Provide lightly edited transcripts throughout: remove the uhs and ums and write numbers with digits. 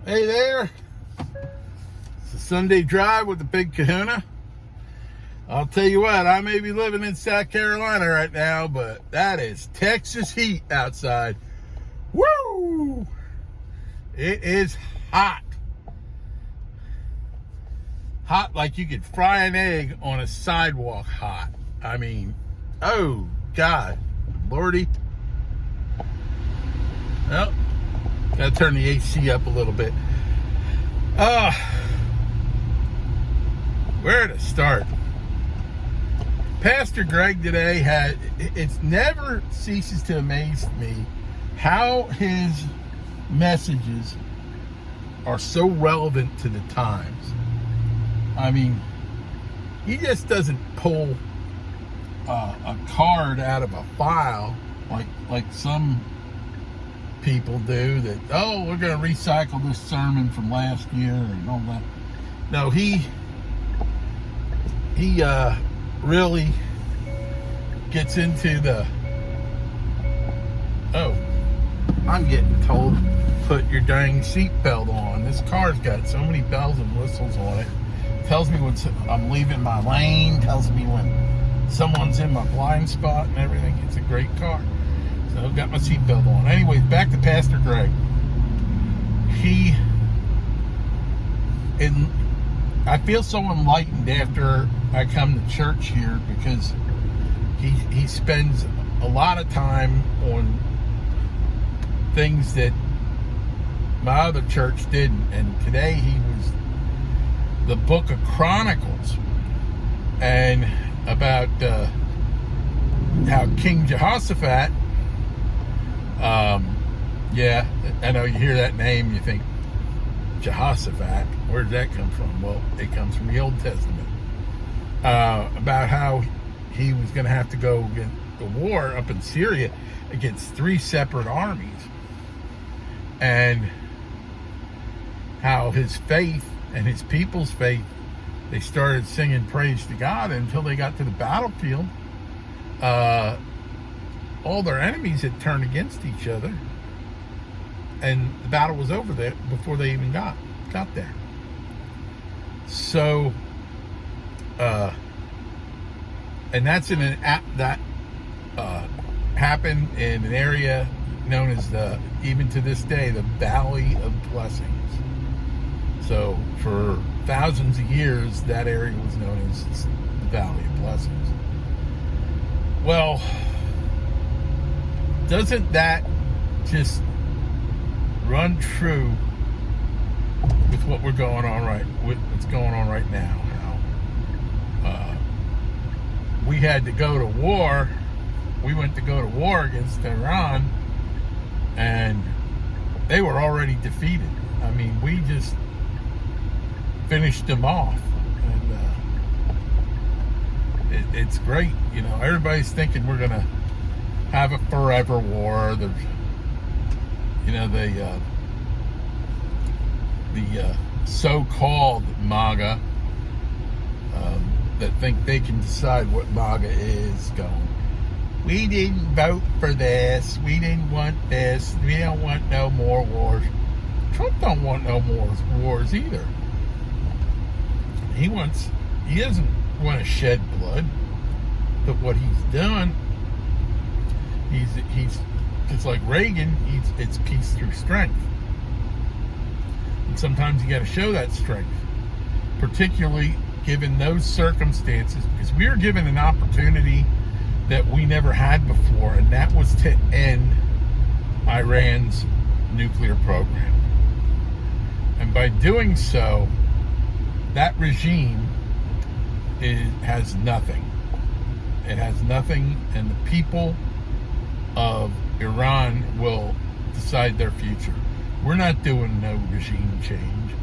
Hey there, it's a Sunday drive with the Big Kahuna. I'll tell you what, I may be living in South Carolina right now, but that is Texas heat outside. Woo! It is hot. Hot like you could fry an egg on a sidewalk hot. I mean, oh God, Lordy. Well, gotta turn the AC up a little bit. Where to start? Pastor Greg today it never ceases to amaze me how his messages are so relevant to the times. I mean, he just doesn't pull a card out of a file like some people do, that, oh, we're going to recycle this sermon from last year and all that. No, he really gets into the, oh, I'm getting told, put your dang seatbelt on. This car's got so many bells and whistles on it. Tells me when I'm leaving my lane, tells me when someone's in my blind spot and everything. It's a great car. So I've got my seatbelt on. Anyways, back to Pastor Greg. I feel so enlightened after I come to church here, because he spends a lot of time on things that my other church didn't. And today he was the book of Chronicles, and about how King Jehoshaphat, yeah, I know you hear that name, you think, Jehoshaphat, where did that come from? Well, it comes from the Old Testament. About how he was going to have to go against the war up in Syria against 3 separate armies, and how his faith and his people's faith, they started singing praise to God until they got to the battlefield. All their enemies had turned against each other, and the battle was over there before they even got there. So, and that's in that happened in an area known as even to this day, the Valley of Blessings. So for thousands of years, that area was known as the Valley of Blessings. Well, doesn't that just run true with what we're going on what's going on right now? We had to go to war. We went to go to war against Iran, and they were already defeated. I mean, we just finished them off, and it's great. You know, everybody's thinking we're gonna have a forever war. There's, you know, the so-called MAGA that think they can decide what MAGA is, going, we didn't vote for this, we didn't want this, we don't want no more wars. Trump don't want no more wars either. He doesn't want to shed blood, but what he's done, he's just like Reagan, it's peace through strength. And sometimes you got to show that strength, particularly given those circumstances, because we were given an opportunity that we never had before, and that was to end Iran's nuclear program. And by doing so, that regime has nothing. It has nothing, and the people of Iran will decide their future. We're not doing no regime change.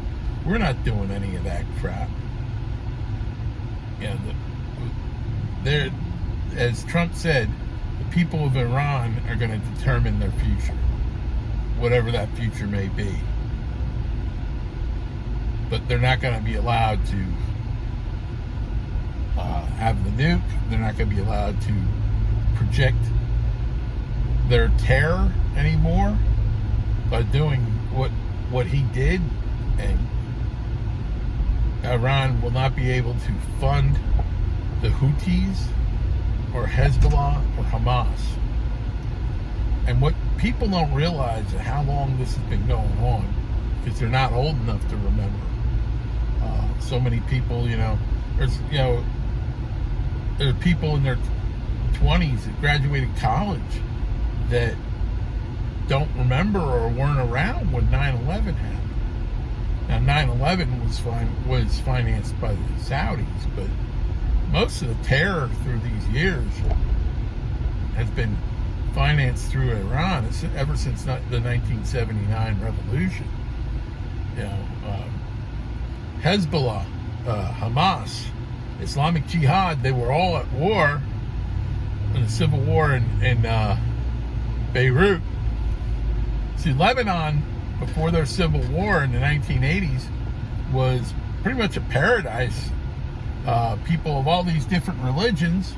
We're not doing any of that crap. You know, as Trump said, the people of Iran are going to determine their future, whatever that future may be. But they're not going to be allowed to have the nuke. They're not going to be allowed to project their terror anymore by doing what he he did, and Iran will not be able to fund the Houthis or Hezbollah or Hamas. And what people don't realize is how long this has been going on, because they're not old enough to remember. So many people, there are people in their 20s that graduated college that don't remember or weren't around when 9/11 happened. Now, 9/11 was financed by the Saudis, but most of the terror through these years has been financed through Iran ever since the 1979 revolution. Hezbollah, Hamas, Islamic Jihad, they were all at war in the civil war in Beirut. See, Lebanon, before their civil war in the 1980s, was pretty much a paradise. People of all these different religions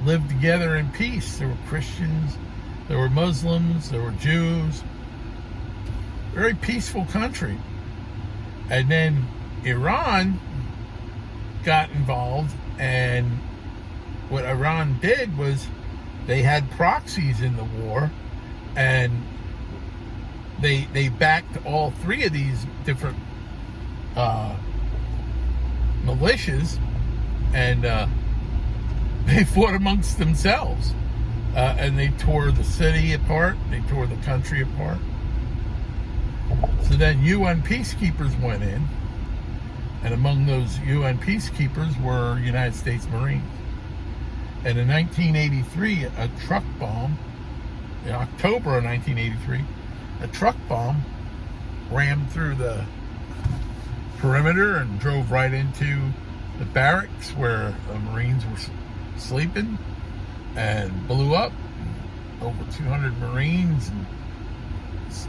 lived together in peace. There were Christians, there were Muslims, there were Jews. Very peaceful country. And then Iran got involved, and what Iran did was they had proxies in the war, and they backed all three of these different militias, and they fought amongst themselves, and they tore the city apart, they tore the country apart. So then UN peacekeepers went in, and among those UN peacekeepers were United States Marines. And in 1983, a truck bomb, in October of 1983, a truck bomb rammed through the perimeter and drove right into the barracks where the Marines were sleeping, and blew up. Over 200 Marines and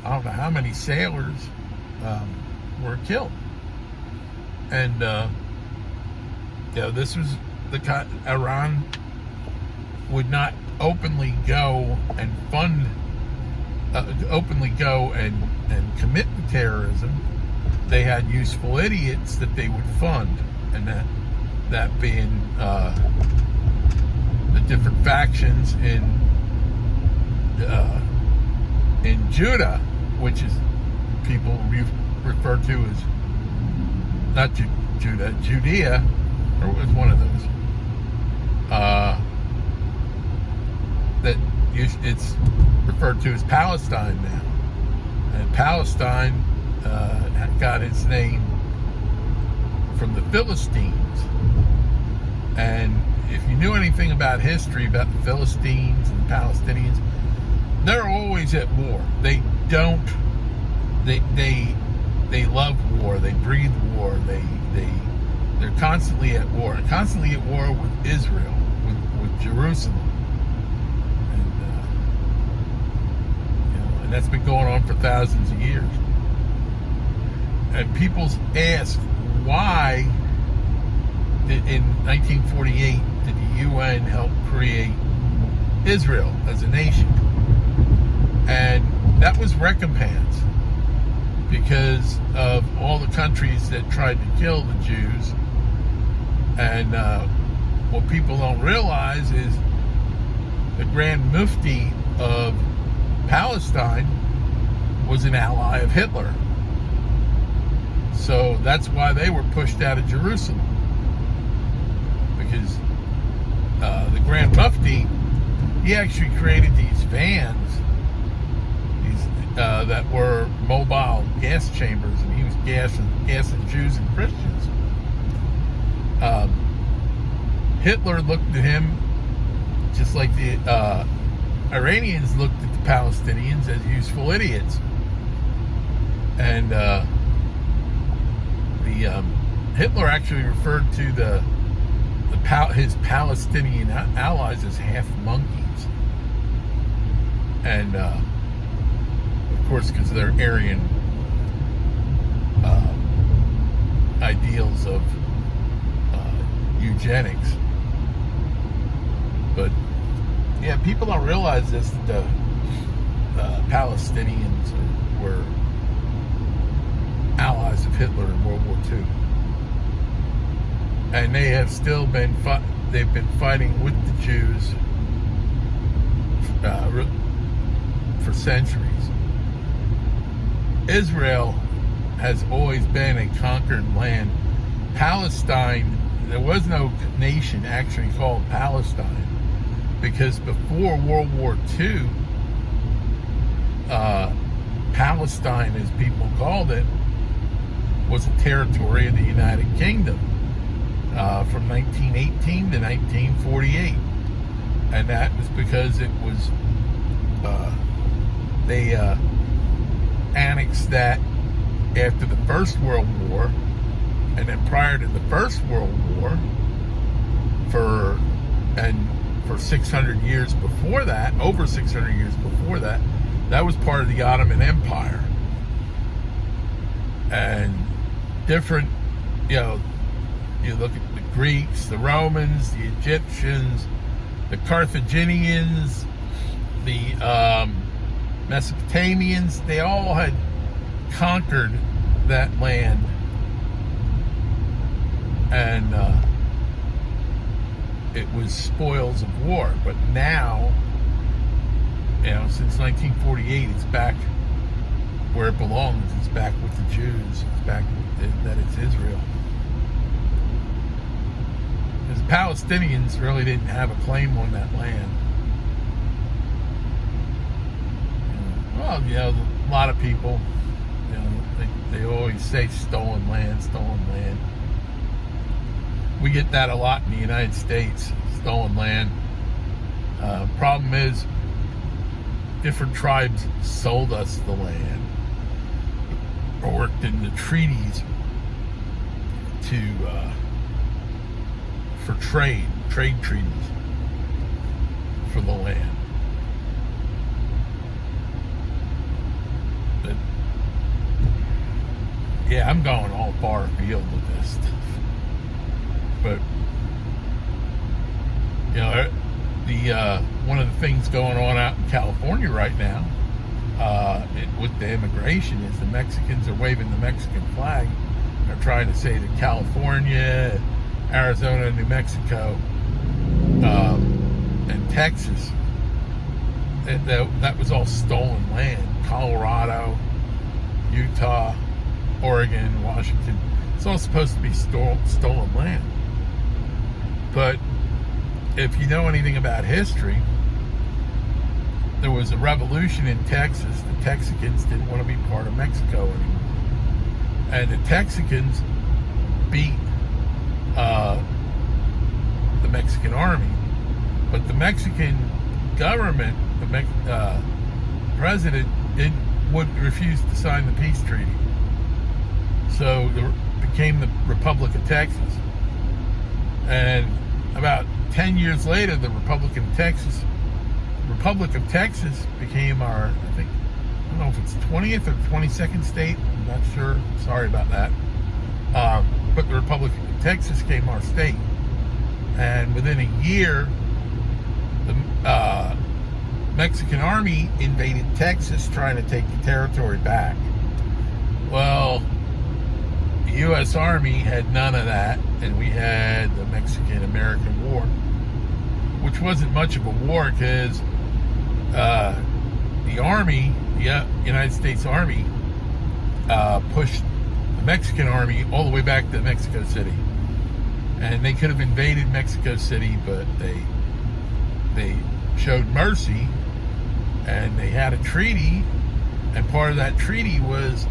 I don't know how many sailors were killed. And this was Iran would not openly go and fund, openly go and commit the terrorism. They had useful idiots that they would fund, and that being the different factions in Judah, which is people refer to as not Judah, Judea, or it was one of those. It's referred to as Palestine now, and Palestine got its name from the Philistines. And if you knew anything about history about the Philistines and the Palestinians, they're always at war. They love war. They breathe war. They're constantly at war. Constantly at war with Israel, with Jerusalem. And that's been going on for thousands of years. And people ask, why in 1948 did the UN help create Israel as a nation? And that was recompense, because of all the countries that tried to kill the Jews. And what people don't realize is the Grand Mufti of Palestine was an ally of Hitler. So that's why they were pushed out of Jerusalem, because the Grand Mufti, he actually created these vans, that were mobile gas chambers, and he was gassing Jews and Christians. Hitler looked at him just like the Iranians looked at the Palestinians as useful idiots. And Hitler actually referred to his Palestinian allies as half monkeys. And of course, because of their Aryan ideals of eugenics. But yeah, people don't realize this, that the Palestinians were Joseph Hitler in World War II. And they have still been they've been fighting with the Jews for centuries. Israel has always been a conquered land. Palestine, there was no nation actually called Palestine, because before World War II, Palestine, as people called it, was a territory of the United Kingdom from 1918 to 1948. And that was because it was, they annexed that after the First World War, and then prior to the First World War, for 600 years before that, over 600 years before that, that was part of the Ottoman Empire. And different, you look at the Greeks, the Romans, the Egyptians, the Carthaginians, the Mesopotamians, they all had conquered that land. And it was spoils of war. But now, since 1948, it's back where it belongs. It's back with the Jews. It's back that it's Israel. Because the Palestinians really didn't have a claim on that land. Well, a lot of people, they always say stolen land, stolen land. We get that a lot in the United States, stolen land. Problem is, different tribes sold us the land, or worked in the treaties for trade treaties for the land. But yeah, I'm going all far afield with this stuff. But one of the things going on out in California right now, with the immigration, is the Mexicans are waving the Mexican flag. They're trying to say that California, Arizona, New Mexico, and Texas, that was all stolen land. Colorado, Utah, Oregon, Washington, it's all supposed to be stolen land. But if you know anything about history, there was a revolution in Texas. The Texicans didn't want to be part of Mexico anymore. And the Texicans beat the Mexican army. But the Mexican government, the president, would refuse to sign the peace treaty. So there became the Republic of Texas. And about 10 years later, the Republic of Texas became our, I don't know if it's 20th or 22nd state, I'm not sure, sorry about that. But the Republic of Texas became our state. And within a year, the Mexican army invaded Texas, trying to take the territory back. Well, the U.S. Army had none of that, and we had the Mexican-American War, which wasn't much of a war, because the Army, the United States Army, pushed the Mexican Army all the way back to Mexico City. And they could have invaded Mexico City, but they showed mercy, and they had a treaty, and part of that treaty was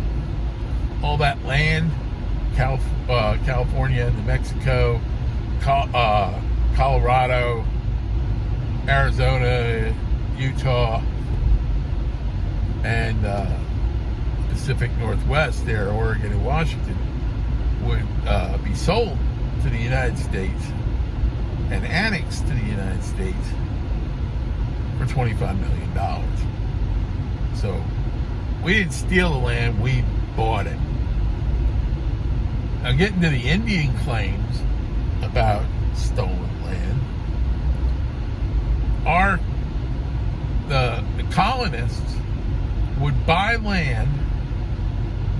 all that land, California, New Mexico, Colorado, Arizona, Utah, and Pacific Northwest there, Oregon and Washington, would be sold to the United States and annexed to the United States for $25 million. So we didn't steal the land, we bought it. Now, getting to the Indian claims about stolen land, the colonists would buy land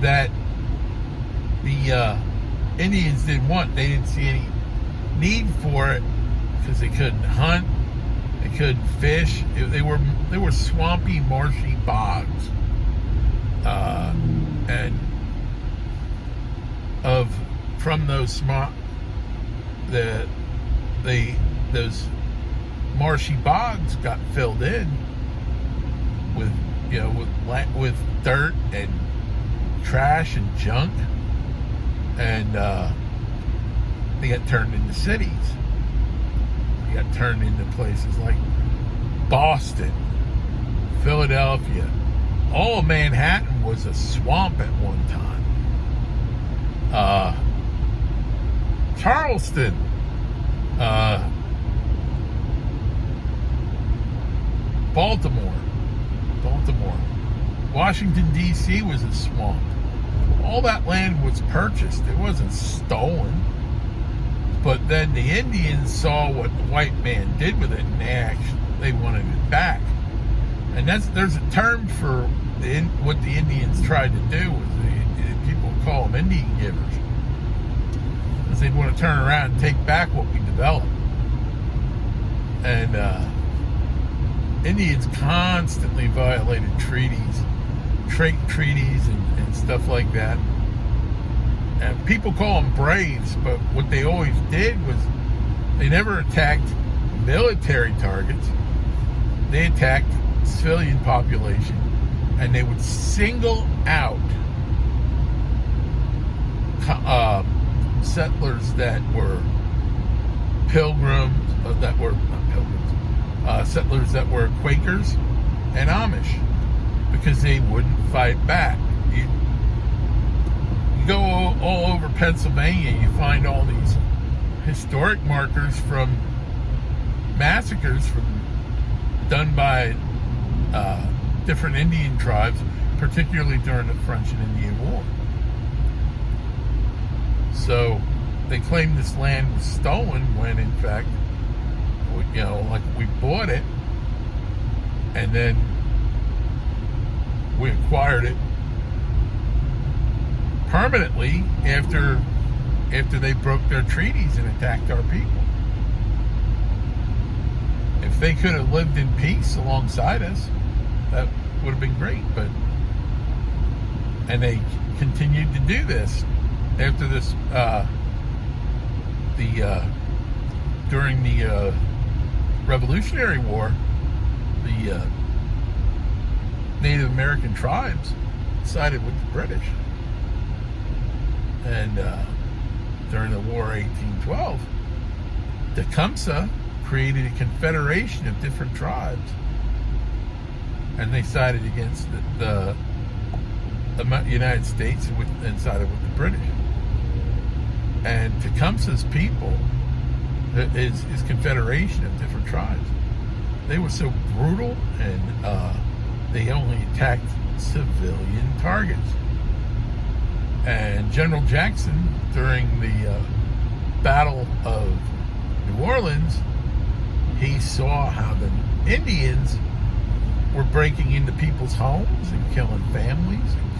that the Indians didn't want. They didn't see any need for it because they couldn't hunt, they couldn't fish. They were swampy, marshy bogs, and from those those marshy bogs got filled in with with dirt and trash and junk, and they got turned into cities. They got turned into places like Boston, Philadelphia. All of Manhattan was a swamp at one time. Charleston, Baltimore, Washington, D.C. was a swamp. All that land was purchased. It wasn't stolen. But then the Indians saw what the white man did with it, and they wanted it back. And there's a term for what the Indians tried to do. People call them Indian givers, because they'd want to turn around and take back what we developed. And Indians constantly violated treaties, trade treaties, and stuff like that. And people call them braves, but what they always did was they never attacked military targets. They attacked civilian population, and they would single out settlers that were settlers that were Quakers and Amish, because they wouldn't fight back. You go all over Pennsylvania, you find all these historic markers from massacres done by different Indian tribes, particularly during the French and Indian War. So they claimed this land was stolen when, in fact, we bought it, and then we acquired it permanently after they broke their treaties and attacked our people. If they could have lived in peace alongside us, that would have been great. And they continued to do this after this. During the Revolutionary War, the Native American tribes sided with the British. And during the War of 1812, Tecumseh created a confederation of different tribes, and they sided against the United States and sided with the British. And Tecumseh's people, his confederation of different tribes, they were so brutal, and they only attacked civilian targets. And General Jackson, during the Battle of New Orleans, he saw how the Indians were breaking into people's homes and killing families and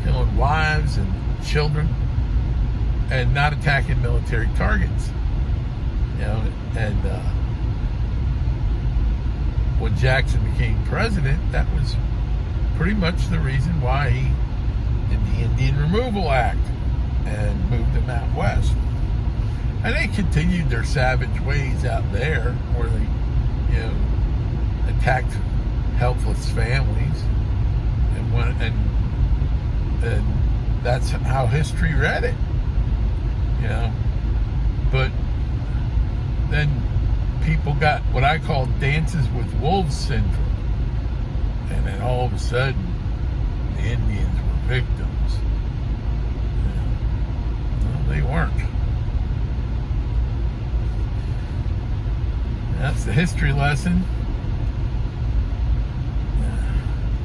killing wives and children, and not attacking military targets. And when Jackson became president, that was pretty much the reason why he did the Indian Removal Act and moved them out west. And they continued their savage ways out there, where they, attacked helpless families, and that's how history read it. But then people got what I call dances with wolves syndrome, and then all of a sudden the Indians were victims. No, they weren't. That's the history lesson.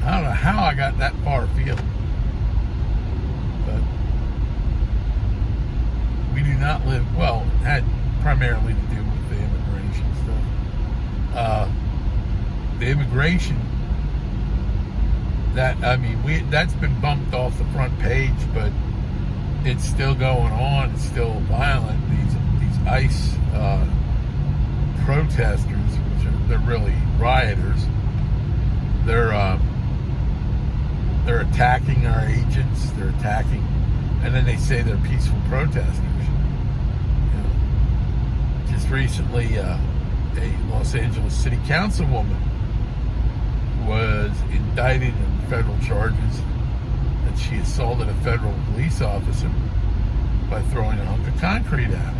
I don't know how I got that far afield, but we do not live, well, it had primarily to do with the immigration stuff. The immigration, that's been bumped off the front page, but it's still going on. It's still violent. These ICE protesters, they're really rioters. They're attacking our agents. They're attacking, and then they say they're peaceful protesters. Just recently, a Los Angeles City Councilwoman was indicted in federal charges that she assaulted a federal police officer by throwing a hunk of concrete at him.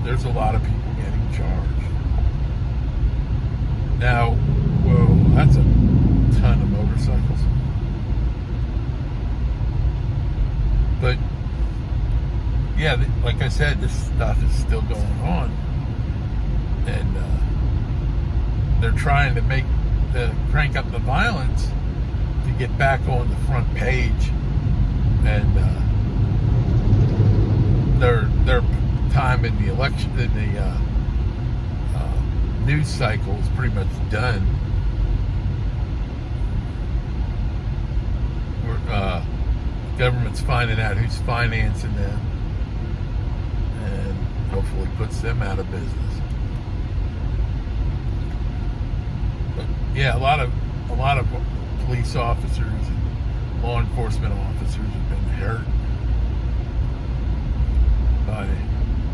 There's a lot of people getting charged. Now, whoa, that's a ton of motorcycles. But, yeah, like I said, this stuff is still going on. And they're trying to crank up the violence to get back on the front page. And their time in the election, in the news cycle is pretty much done. The government's finding out who's financing them, and hopefully puts them out of business. But yeah, a lot of police officers and law enforcement officers have been hurt by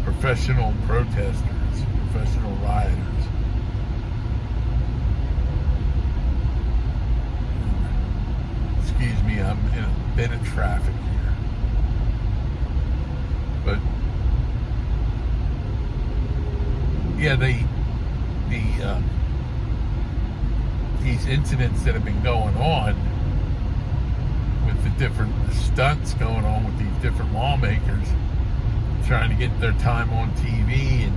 professional protesters, professional rioters. Excuse me, I'm in a bit of traffic here. But yeah, these incidents that have been going on with the different stunts going on with these different lawmakers trying to get their time on TV and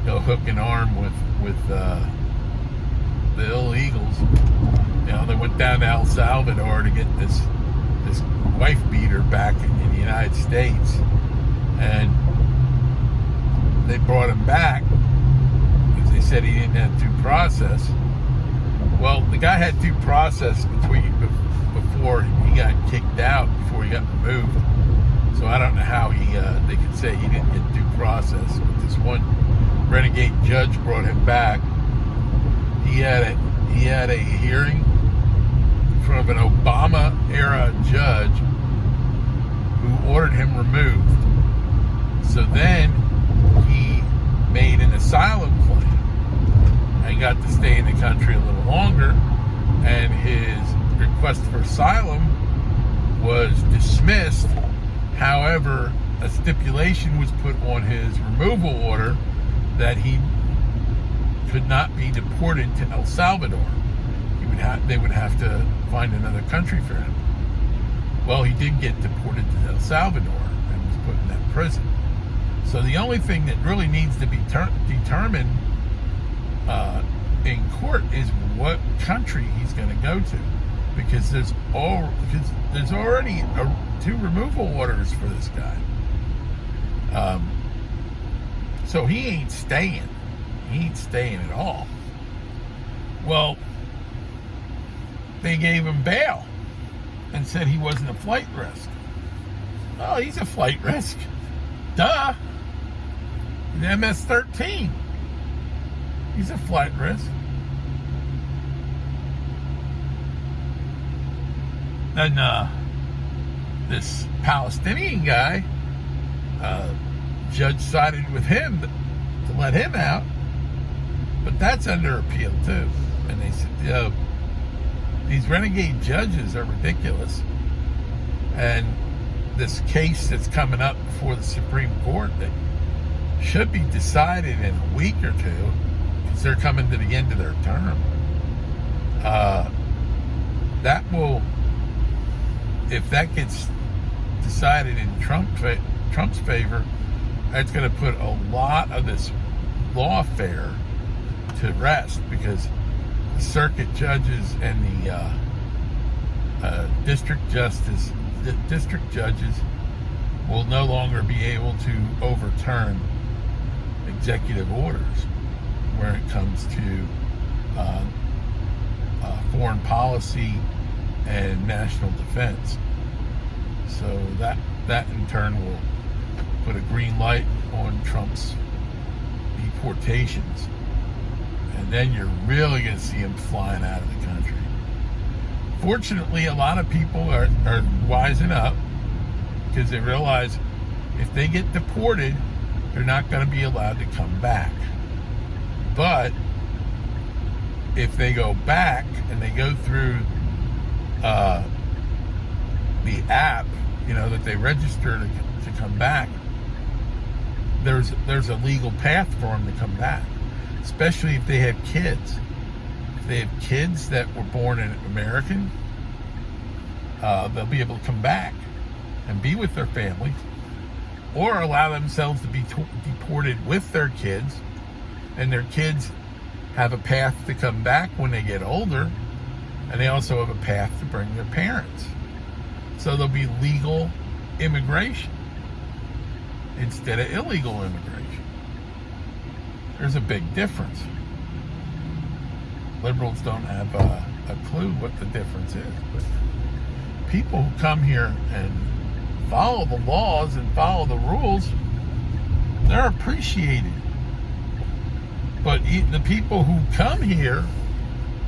go hook and arm with the illegals. You know, they went down to El Salvador to get this wife beater back in the United States, and they brought him back because they said he didn't have due process. Well, the guy had due process before he got kicked out, before he got removed. So I don't know how they could say he didn't get due process. But this one renegade judge brought him back. He had a hearing in front of an Obama-era judge who ordered him removed. So then he made an asylum claim and got to stay in the country a little longer, and his request for asylum was dismissed. However, a stipulation was put on his removal order that he could not be deported to El Salvador. They would have to find another country for him. Well, he did get deported to El Salvador and was put in that prison. So the only thing that really needs to be determined in court is what country he's going to go to, because there's already 2 removal orders for this guy. So he ain't staying. He ain't staying at all. Well, they gave him bail and said he wasn't a flight risk. Oh, he's a flight risk. Duh. He's MS-13. He's a flight risk. And this Palestinian guy, judge sided with him to let him out, but that's under appeal too. And they said, these renegade judges are ridiculous. And this case that's coming up before the Supreme Court that should be decided in a week or two, because they're coming to the end of their term. That will, if that gets decided in Trump's favor, that's going to put a lot of this lawfare to rest, because the circuit judges and the district judges will no longer be able to overturn executive orders where it comes to foreign policy and national defense. So that in turn will put a green light on Trump's deportations. And then you're really going to see him flying out of the country. Fortunately, a lot of people are wising up because they realize if they get deported, they're not going to be allowed to come back. But if they go back and they go through the app, that they register to come back, there's a legal path for them to come back, especially if they have kids. If they have kids that were born in American, they'll be able to come back and be with their family, or allow themselves to be deported with their kids, and their kids have a path to come back when they get older, and they also have a path to bring their parents. So there'll be legal immigration instead of illegal immigration. There's a big difference. Liberals don't have a clue what the difference is, but people who come here and follow the laws and follow the rules, they're appreciated. But the people who come here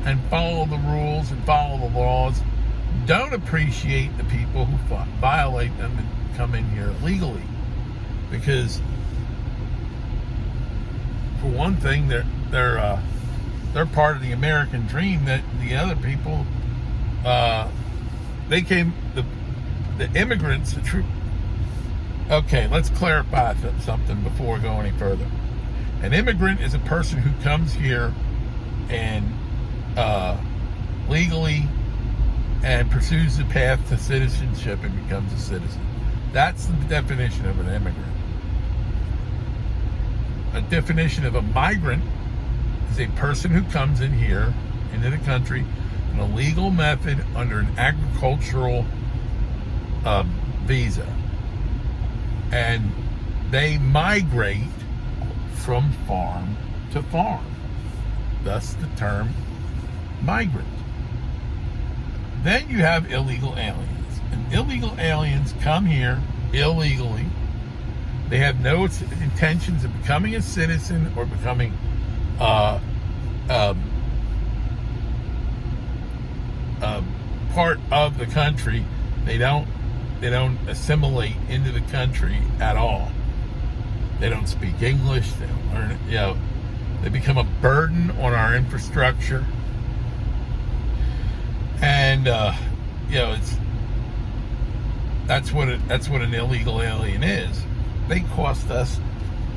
and follow the rules and follow the laws don't appreciate the people who violate them and come in here illegally. Because, for one thing, they're part of the American dream that the other people, the immigrants, Okay, let's clarify something before we go any further. An immigrant is a person who comes here and legally and pursues the path to citizenship and becomes a citizen. That's the definition of an immigrant. A definition of a migrant is a person who comes in here into the country in a legal method under an agricultural visa, and they migrate from farm to farm, thus the term migrant. Then you have illegal aliens, and illegal aliens come here illegally. They have no intentions of becoming a citizen or becoming part of the country. They don't assimilate into the country at all. They don't speak English. They don't learn it. They become a burden on our infrastructure. And that's what an illegal alien is. They cost us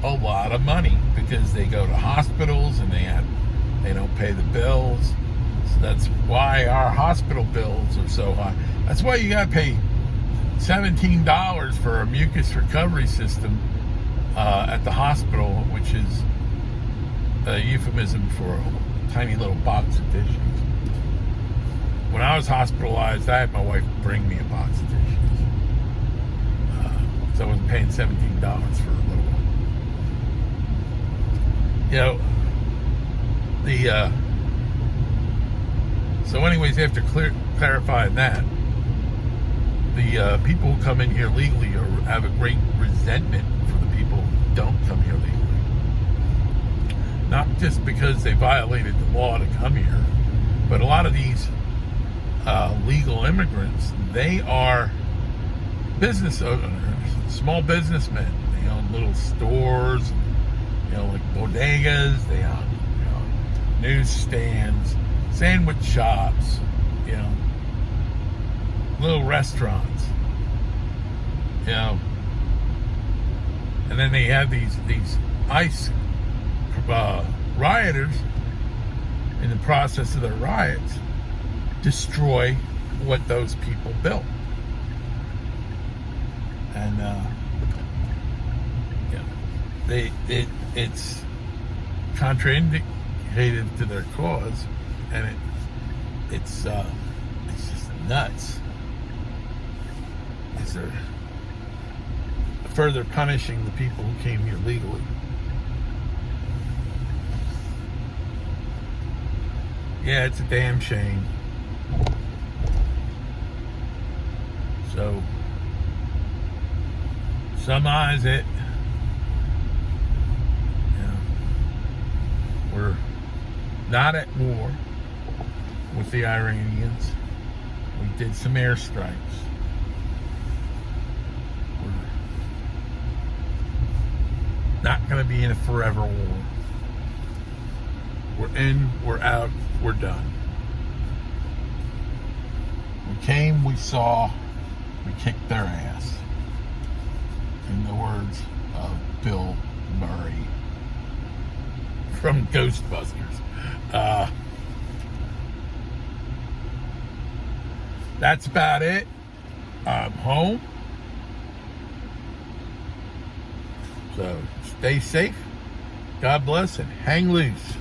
a lot of money because they go to hospitals and they don't pay the bills. So that's why our hospital bills are so high. That's why you got to pay $17 for a mucus recovery system at the hospital, which is a euphemism for a tiny little box of tissues. When I was hospitalized, I had my wife bring me a box of tissues. So I wasn't paying $17 for a little one. So anyways, after clarifying that, the people who come in here legally have a great resentment for the people who don't come here legally. Not just because they violated the law to come here, but a lot of these legal immigrants, they are business owners, small businessmen. They own little stores, like bodegas. They own, newsstands, sandwich shops, little restaurants, and then they have these ICE rioters, in the process of their riots, destroy what those people built. And it's contraindicated to their cause, and it's just nuts. They're further punishing the people who came here legally. Yeah, it's a damn shame. So summarize it, we're not at war with the Iranians. We did some airstrikes. We're not going to be in a forever war. We're in, we're out, we're done. We came, we saw, we kicked their ass. In the words of Bill Murray from Ghostbusters. That's about it. I'm home. So stay safe. God bless and hang loose.